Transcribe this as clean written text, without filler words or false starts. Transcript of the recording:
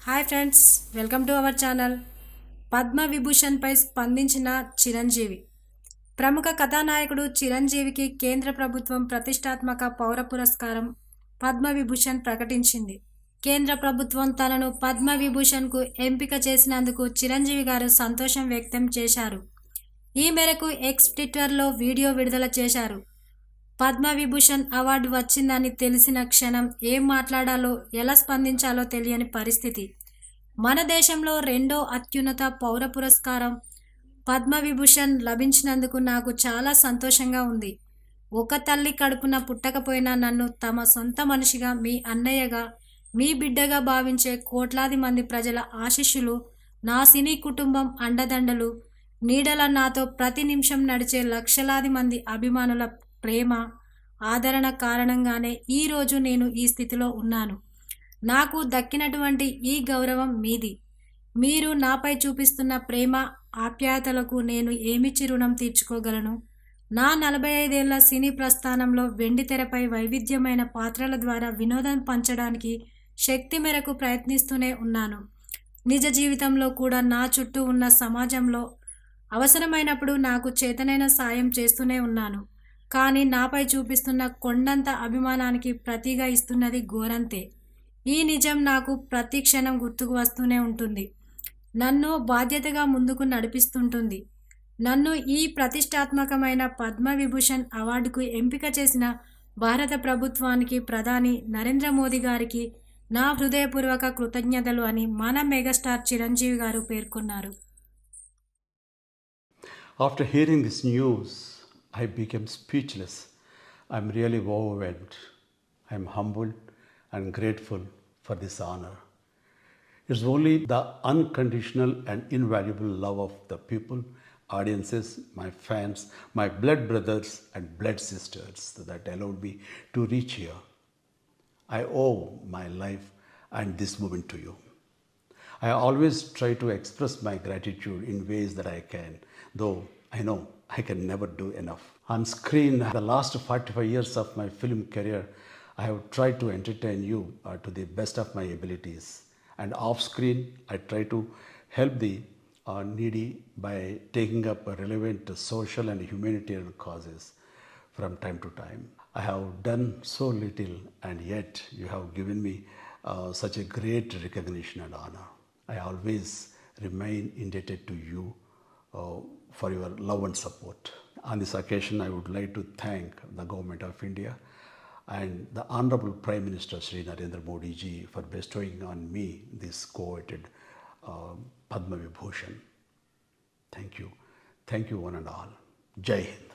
Hi friends, welcome to our channel. Padma విభూషణ్పై స్పందించిన చిరంజీవి. ప్రముఖ కథానాయకుడు చిరంజీవికి కేంద్ర ప్రభుత్వం ప్రతిష్టాత్మక పౌర పురస్కారం పద్మ విభూషణ్ ప్రకటించింది. కేంద్ర ప్రభుత్వం తనను పద్మ విభూషణ్కు ఎంపిక చేసినందుకు చిరంజీవి గారు సంతోషం వ్యక్తం చేశారు. ఈ మేరకు ఎక్స్ ట్విట్టర్లో వీడియో విడుదల చేశారు. పద్మ విభూషణ్ అవార్డు వచ్చిందని తెలిసిన క్షణం ఏం మాట్లాడాలో, ఎలా స్పందించాలో తెలియని పరిస్థితి. మన దేశంలో రెండో అత్యున్నత పౌర పురస్కారం పద్మ విభూషణ్ లభించినందుకు నాకు చాలా సంతోషంగా ఉంది. ఒక తల్లి కడుపున పుట్టకపోయినా నన్ను తమ సొంత మనిషిగా, మీ అన్నయ్యగా, మీ బిడ్డగా భావించే కోట్లాది మంది ప్రజల ఆశీస్సులు, నా సినీ కుటుంబం అండదండలు, నీడల నాతో ప్రతి నిమిషం నడిచే లక్షలాది మంది అభిమానుల ప్రేమ, ఆదరణ కారణంగానే ఈరోజు నేను ఈ స్థితిలో ఉన్నాను. నాకు దక్కినటువంటి ఈ గౌరవం మీది. మీరు నాపై చూపిస్తున్న ప్రేమ, ఆప్యాయతలకు నేను ఏమిచ్చి రుణం తీర్చుకోగలను? నా 45 ఏళ్ల సినీ ప్రస్థానంలో వెండితెరపై వైవిధ్యమైన పాత్రల ద్వారా వినోదం పంచడానికి శక్తి మేరకు ప్రయత్నిస్తూనే ఉన్నాను. నిజ జీవితంలో కూడా నా చుట్టూ ఉన్న సమాజంలో అవసరమైనప్పుడు నాకు చేతనైన సాయం చేస్తూనే ఉన్నాను. కానీ నాపై చూపిస్తున్న కొండంత అభిమానానికి ప్రతిగా ఇస్తున్నది గోరంతే. ఈ నిజం నాకు ప్రతి క్షణం గుర్తుకు వస్తూనే ఉంటుంది. నన్ను బాధ్యతగా ముందుకు నడిపిస్తుంటుంది. నన్ను ఈ ప్రతిష్టాత్మకమైన పద్మ విభూషణ్ అవార్డుకు ఎంపిక చేసిన భారత ప్రభుత్వానికి, ప్రధాని నరేంద్ర మోదీ గారికి నా హృదయపూర్వక కృతజ్ఞతలు అని మన మెగాస్టార్ చిరంజీవి గారు పేర్కొన్నారు. After hearing this news, I became speechless. I'm really overwhelmed. I'm humbled and grateful for this honor. It's only the unconditional and invaluable love of the people, audiences, my fans, my blood brothers and blood sisters that allowed me to reach here. I owe my life and this moment to you. I always try to express my gratitude in ways that I can, though I know I can never do enough. On screen, the last 45 years of my film career, I have tried to entertain you to the best of my abilities. And off screen, I try to help the needy by taking up relevant social and humanitarian causes from time to time. I have done so little, and yet you have given me such a great recognition and honor. I always remain indebted to you for your love and support. On this occasion, I would like to thank the Government of India and the Honorable Prime Minister Shri Narendra Modi ji for bestowing on me this coveted Padma Vibhushan. Thank you. Thank you one and all. Jai Hind.